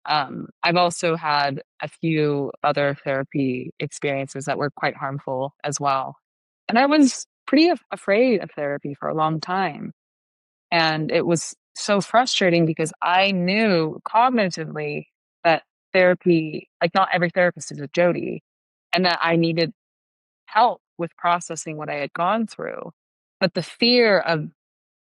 I've also had a few other therapy experiences that were quite harmful as well. And I was pretty afraid of therapy for a long time. And it was so frustrating because I knew cognitively that therapy, like not every therapist is a Jodi, and that I needed help with processing what I had gone through. But the fear of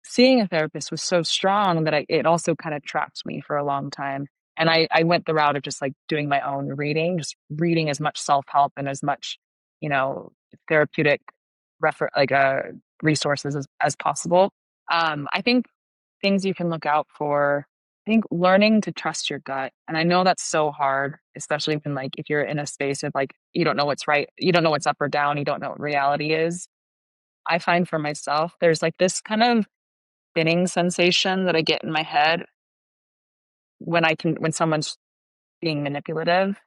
seeing a therapist was so strong that it also kind of trapped me for a long time. And I went the route of just like doing my own reading, just reading as much self-help and as much, you know, therapeutic like resources as possible. I think things you can look out for. think learning to trust your gut. And I know that's so hard, especially when like if you're in a space of like you don't know what's right, you don't know what's up or down, you don't know what reality is. I find for myself there's like this kind of spinning sensation that I get in my head when someone's being manipulative.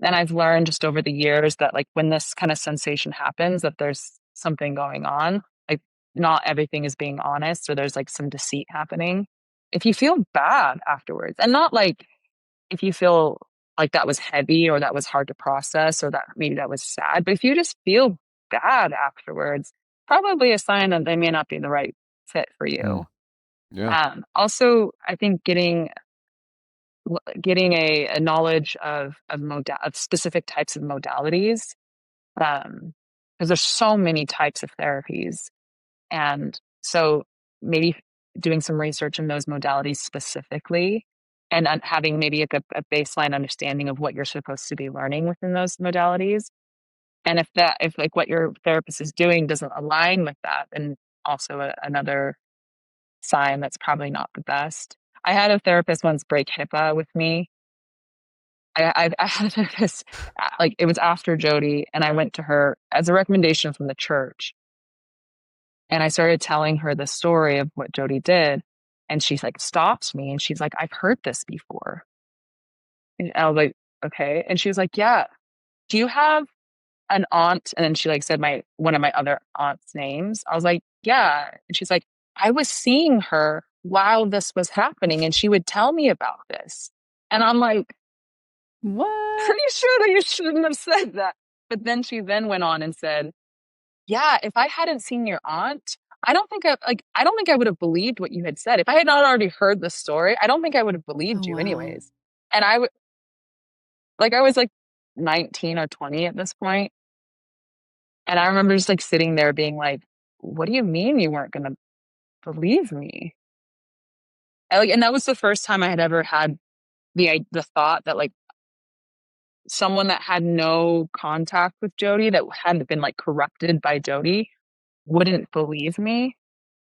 And I've learned just over the years that like when this kind of sensation happens, that there's something going on. Like not everything is being honest, or there's like some deceit happening. If you feel bad afterwards, and not like if you feel like that was heavy or that was hard to process or that maybe that was sad, but if you just feel bad afterwards, probably a sign that they may not be the right fit for you. Yeah. Also, I think getting a knowledge of specific types of modalities, because there's so many types of therapies, and so maybe doing some research in those modalities specifically, and having maybe like a baseline understanding of what you're supposed to be learning within those modalities. And if like what your therapist is doing doesn't align with that, then also another sign that's probably not the best. I had a therapist once break HIPAA with me. I had a therapist, like it was after Jodi, and I went to her as a recommendation from the church. And I started telling her the story of what Jodi did. And she's like, stops me. And she's like, I've heard this before. And I was like, okay. And she was like, yeah, do you have an aunt? And then she like said one of my other aunt's names. I was like, yeah. And she's like, I was seeing her while this was happening and she would tell me about this. And I'm like, What? pretty sure that you shouldn't have said that. But then she then went on and said, yeah, if I hadn't seen your aunt, I don't think I would have believed what you had said. If I had not already heard the story, I don't think I would have believed Oh, you wow. anyways. And I was like 19 or 20 at this point. And I remember just like sitting there being like, what do you mean you weren't going to believe me? And that was the first time I had ever had the thought that like someone that had no contact with Jodi, that hadn't been like corrupted by Jodi, wouldn't believe me.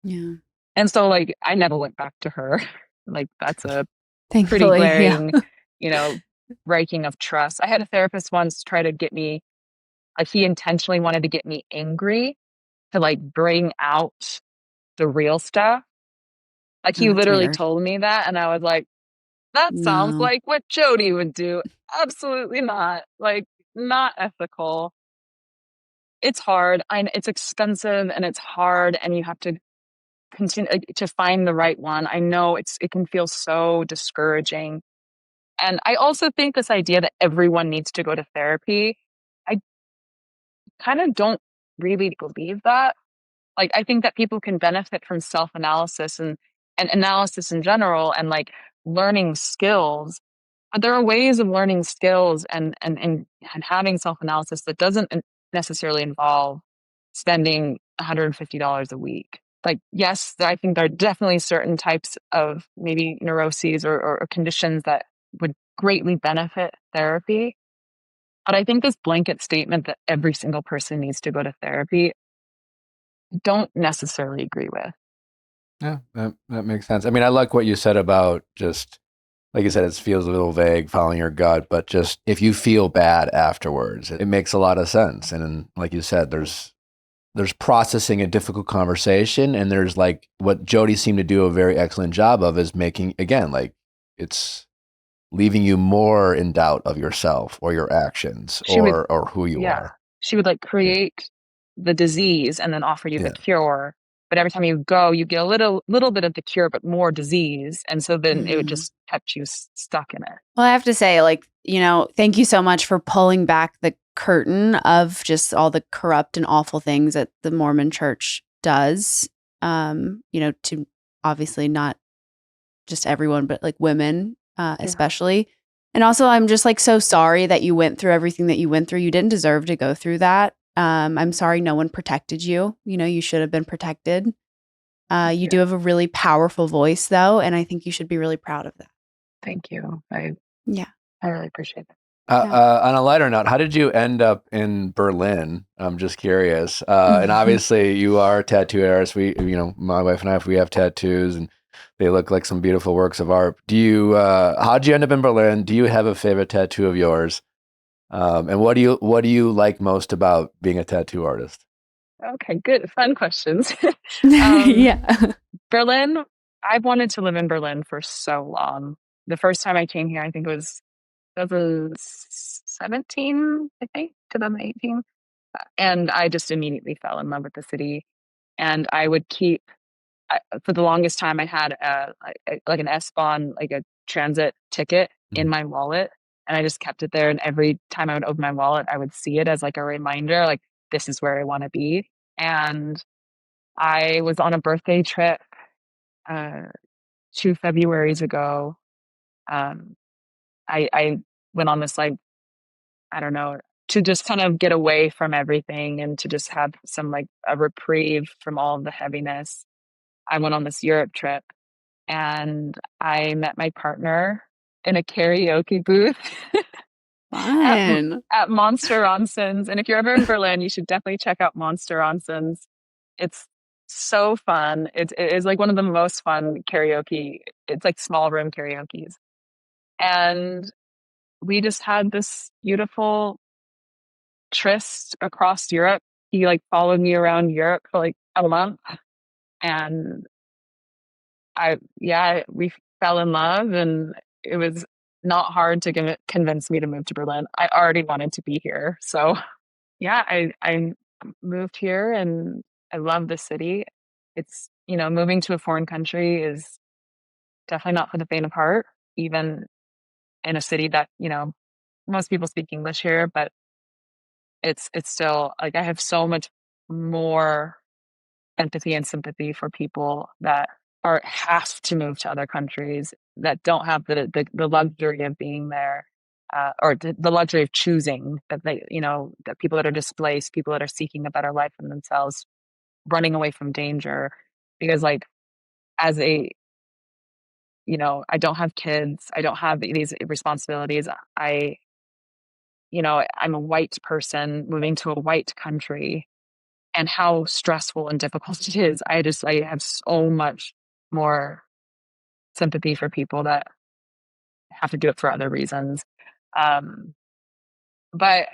Yeah. And so like I never went back to her. Like that's a pretty Thankfully, yeah. glaring, breaking of trust. I had a therapist once try to get me, like he intentionally wanted to get me angry to like bring out the real stuff. Like he Oh, that's literally weird. told me that, and I was like, that sounds No. like what Jodi would do. Absolutely not. Like, not ethical. It's hard. It's expensive and it's hard, and you have to continue to find the right one. I know it can feel so discouraging. And I also think this idea that everyone needs to go to therapy, I kind of don't really believe that. Like, I think that people can benefit from self-analysis and analysis in general, and like learning skills. But there are ways of learning skills and having self-analysis that doesn't necessarily involve spending $150 a week. Like, yes, I think there are definitely certain types of maybe neuroses or conditions that would greatly benefit therapy. But I think this blanket statement that every single person needs to go to therapy, I don't necessarily agree with. Yeah, that makes sense. I mean, I like what you said about just, like you said, it feels a little vague following your gut, but just if you feel bad afterwards, it makes a lot of sense. And then, like you said, there's processing a difficult conversation, and there's like what Jodi seemed to do a very excellent job of is making, again, like it's leaving you more in doubt of yourself or your actions or who you are. She would like create the disease and then offer you the cure. But every time you go, you get a little bit of the cure, but more disease. And so then it would just kept you stuck in it. Well, I have to say, like, thank you so much for pulling back the curtain of just all the corrupt and awful things that the Mormon church does, to obviously not just everyone, but like women, especially. And also, I'm just like so sorry that you went through everything that you went through. You didn't deserve to go through that. I'm sorry no one protected you. You should have been protected. You do have a really powerful voice, though, and I think you should be really proud of that. Thank you. I really appreciate it. On a lighter note, how did you end up in Berlin? I'm just curious. And obviously, you are a tattoo artist. We, my wife and I, we have tattoos, and They look like some beautiful works of art. Do you? How'd you end up in Berlin? Do you have a favorite tattoo of yours? And what do you like most about being a tattoo artist? Okay, good. Fun questions. um, Yeah. Berlin, I've wanted to live in Berlin for so long. The first time I came here, I think it was 2017, I think, 2018. And I just immediately fell in love with the city. And I would keep, for the longest time, I had like an S-Bahn, like a transit ticket in Mhm. my wallet. And I just kept it there. And every time I would open my wallet, I would see it as like a reminder, like, this is where I want to be. And I was on a birthday trip uh, 2 Februarys ago. Um, I went on this, like, I don't know, to just kind of get away from everything and to just have some, like, a reprieve from all of the heaviness. I went on this Europe trip and I met my partner in a karaoke booth at Fun. at Monster Onsens. And if you're ever in Berlin, you should definitely check out Monster Onsens. It's so fun. It is like one of the most fun karaoke. It's like small room karaoke's. And we just had this beautiful tryst across Europe. He like followed me around Europe for like a month, and we fell in love, and it was not hard to convince me to move to Berlin. I already wanted to be here, so yeah, I moved here, and I love the city. It's, moving to a foreign country is definitely not for the faint of heart, even in a city that, most people speak English here, but it's still like I have so much more empathy and sympathy for people that have to move to other countries that don't have the luxury of being there, or the luxury of choosing, that that people that are displaced, people that are seeking a better life for themselves, running away from danger. Because, like, as a, I don't have kids, I don't have these responsibilities. I'm a white person moving to a white country, and how stressful and difficult it is. I have so much more sympathy for people that have to do it for other reasons. Um, but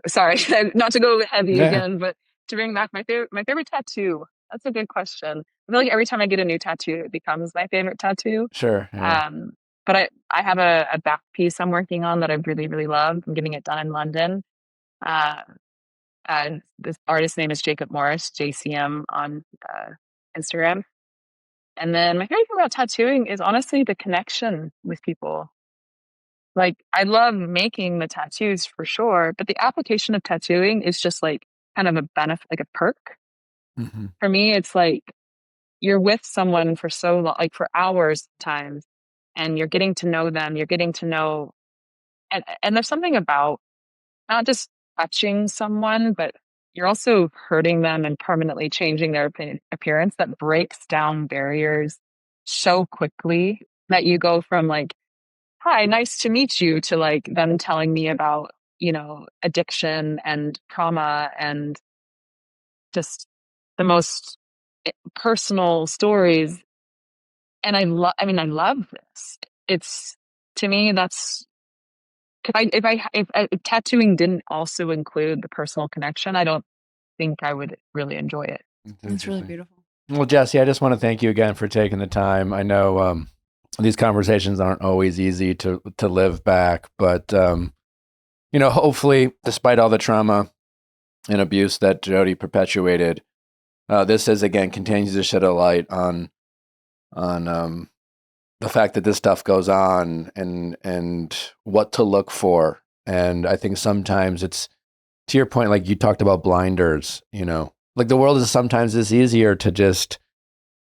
sorry, not to go heavy Yeah, again, but to bring back my favorite tattoo. That's a good question. I feel like every time I get a new tattoo, it becomes my favorite tattoo. sure. Yeah. Um, but I have a back piece I'm working on that I really, really love. I'm getting it done in London. Uh, and this artist's name is Jacob Morris, JCM on Instagram. And then my favorite thing about tattooing is honestly the connection with people. Like, I love making the tattoos for sure, but the application of tattooing is just like kind of a benefit, like a perk. Hmm. For me, it's like you're with someone for so long, like for hours times, and you're getting to know them. You're getting to know, and there's something about not just touching someone, but you're also hurting them and permanently changing their appearance that breaks down barriers so quickly that you go from like, hi, nice to meet you, to like them telling me about, addiction and trauma and just the most personal stories. And I love this. It's, to me, that's, if tattooing didn't also include the personal connection, I don't think I would really enjoy it. It's That's really interesting. beautiful. Well, Jesse, I just want to thank you again for taking the time. I know these conversations aren't always easy to live back, but hopefully, despite all the trauma and abuse that Jodi perpetuated, this is again continues to shed a light on the fact that this stuff goes on and what to look for. And I think sometimes it's, to your point, like you talked about blinders. Like the world is sometimes it's easier to just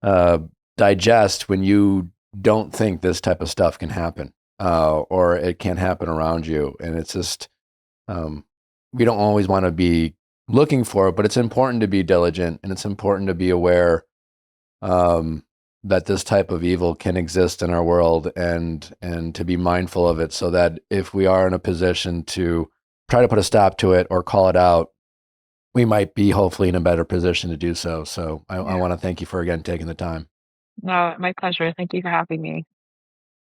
uh, digest when you don't think this type of stuff can happen, or it can't happen around you. And it's just, um, we don't always want to be looking for it, but it's important to be diligent and it's important to be aware, um, that this type of evil can exist in our world, and to be mindful of it, so that if we are in a position to try to put a stop to it or call it out, we might be hopefully in a better position to do so. So I Yeah. want to thank you for again taking the time. No, my pleasure. Thank you for having me.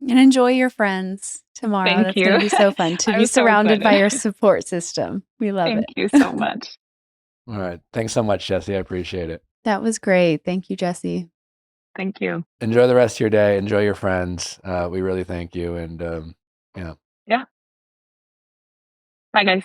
And enjoy your friends tomorrow. Thank That's going to you. be so fun to be I'm so surrounded by excited. your support system. We love Thank you it. so much. All right. Thanks so much, Jessi. I appreciate it. That was great. Thank you, Jessi. Thank you. Enjoy the rest of your day. Enjoy your friends. We really thank you. And yeah. Yeah. Bye, guys.